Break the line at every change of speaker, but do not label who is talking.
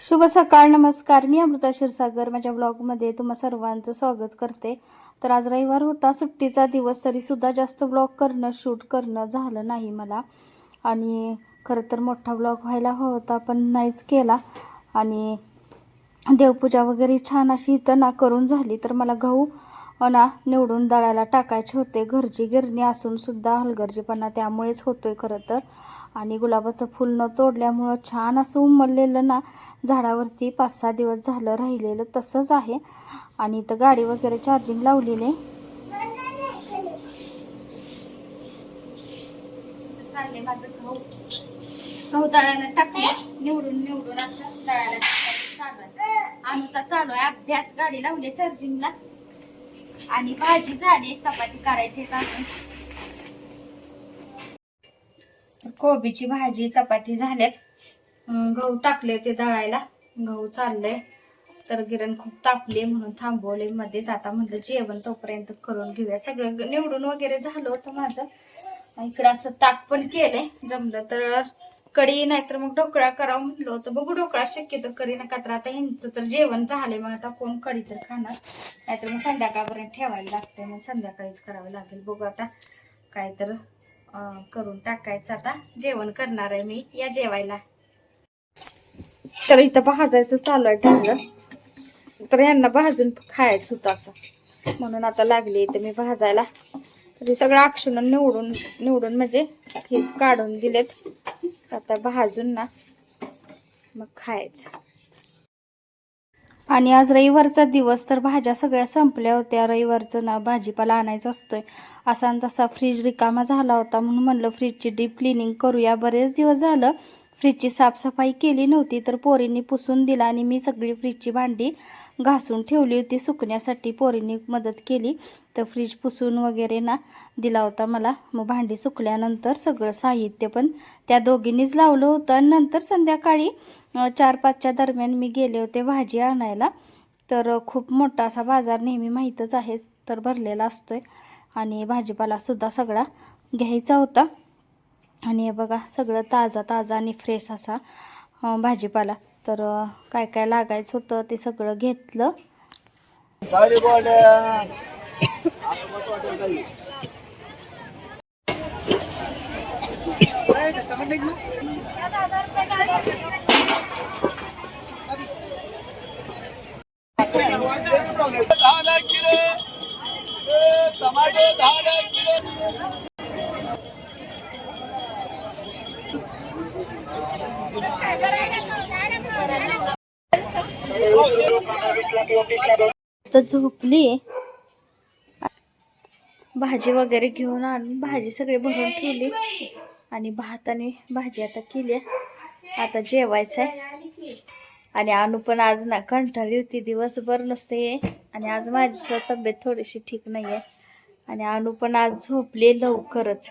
शुभ सकाळ, नमस्कार. मी अमृता क्षीरसागर माझ्या ब्लॉगमध्ये तुम्हा सर्वांचं स्वागत करते. तर आज रविवार होता, सुट्टीचा दिवस, तरी सुद्धा जास्त ब्लॉग करणं, शूट करणं झालं नाही मला. आणि खरं तर मोठा ब्लॉग व्हायला होता पण नाहीच केला. आणि देवपूजा वगैरे छान अशी इथं ना करून झाली. तर मला गहू ना निवडून दळायला टाकायचे होते. घरची गिरणी असून सुद्धा हलगर्जीपणा त्यामुळेच होतोय खरं तर. आणि गुलाबाचं फुल न तोडल्यामुळं छान असं उमललेलं ना झाडावरती 5-6 दिवस झालं राहिलेलं तसंच आहे. आणि इथं गाडी वगैरे चार्जिंग लावलेली चालले. माझं गहू दळायला टाकले, निवडून असं दळायला चालू आहे. आमचा चालू आहे अभ्यास. गाडी लावली चार्जिंगला आणि भाजी झाली, चपाती करायची अजून. कोबीची भाजी चपाती झाल्यात. गहू टाकले ते दळायला, गहू चाललंय. तर गिरण खूप तापले म्हणून थांबवले मध्येच. आता म्हटलं जेवण तोपर्यंत करून घेऊया. सगळं निवडून वगैरे झालं होतं माझं. इकडं असं ताक पण केलंय. जमलं तर कढी नाहीतर मग ढोकळा करावं म्हटलं होतं. बघू, ढोकळा शक्यतो करी नका. तर आता ह्यांचं तर जेवण झालंय, मग आता कोण कढी तर खाणार, नाहीतर मग संध्याकाळपर्यंत ठेवायला लागते. मग संध्याकाळीच करावं लागेल. बघू आता काय तर करून टाकायचं. आता जेवण करणार आहे मी, या जेवायला. तर इथं भाजायचं चालू आहे ठेवलं. तर यांना भाजून खायचं होतं असं म्हणून आता लागली इथं मी भाजायला. तरी सगळं अक्षुन निवडून म्हणजे हे काढून दिलेत. आता भाजून ना मग खायचं. आणि आज रविवारचा दिवस, तर भाज्या सगळ्या संपल्या होत्या. रविवारचं ना भाजीपाला आणायचा असतोय. असा आणि तसा फ्रीज रिकामा झाला होता म्हणून म्हणलं फ्रीजची डीप क्लिनिंग करूया. बरेच दिवस झालं फ्रीजची साफसफाई केली नव्हती. तर पोरींनी पुसून दिला आणि मी सगळी फ्रीजची भांडी घासून ठेवली होती सुकण्यासाठी. पोरींनी मदत केली तर फ्रीज पुसून वगैरे ना दिला होता मला. मग भांडी सुकल्यानंतर सगळं साहित्य पण त्या दोघींनीच लावलं होतं. आणि नंतर संध्याकाळी 4-5च्या दरम्यान मी गेले होते भाजी आणायला. तर खूप मोठा असा बाजार नेहमी माहीतच आहे तर भरलेला असतोय. आणि भाजीपाला सुद्धा सगळा घ्यायचा होता. आणि हे बघा सगळं ताजा आणि फ्रेश असा भाजीपाला. तर काय काय लागायचं होतं ते सगळं घेतलं. तर झोपली. भाजी वगैरे घेऊन आणून भाजी सगळी भरून ठेवली. आणि भात आणि भाजी आता केली. आता जेवायचं आहे. आणि अनु पण आज ना कंटाळली होती, दिवसभर नुसते. आणि आज माझी तब्येत थोडीशी ठीक नाही आहे. आणि अनु पण आज झोपली लवकरच.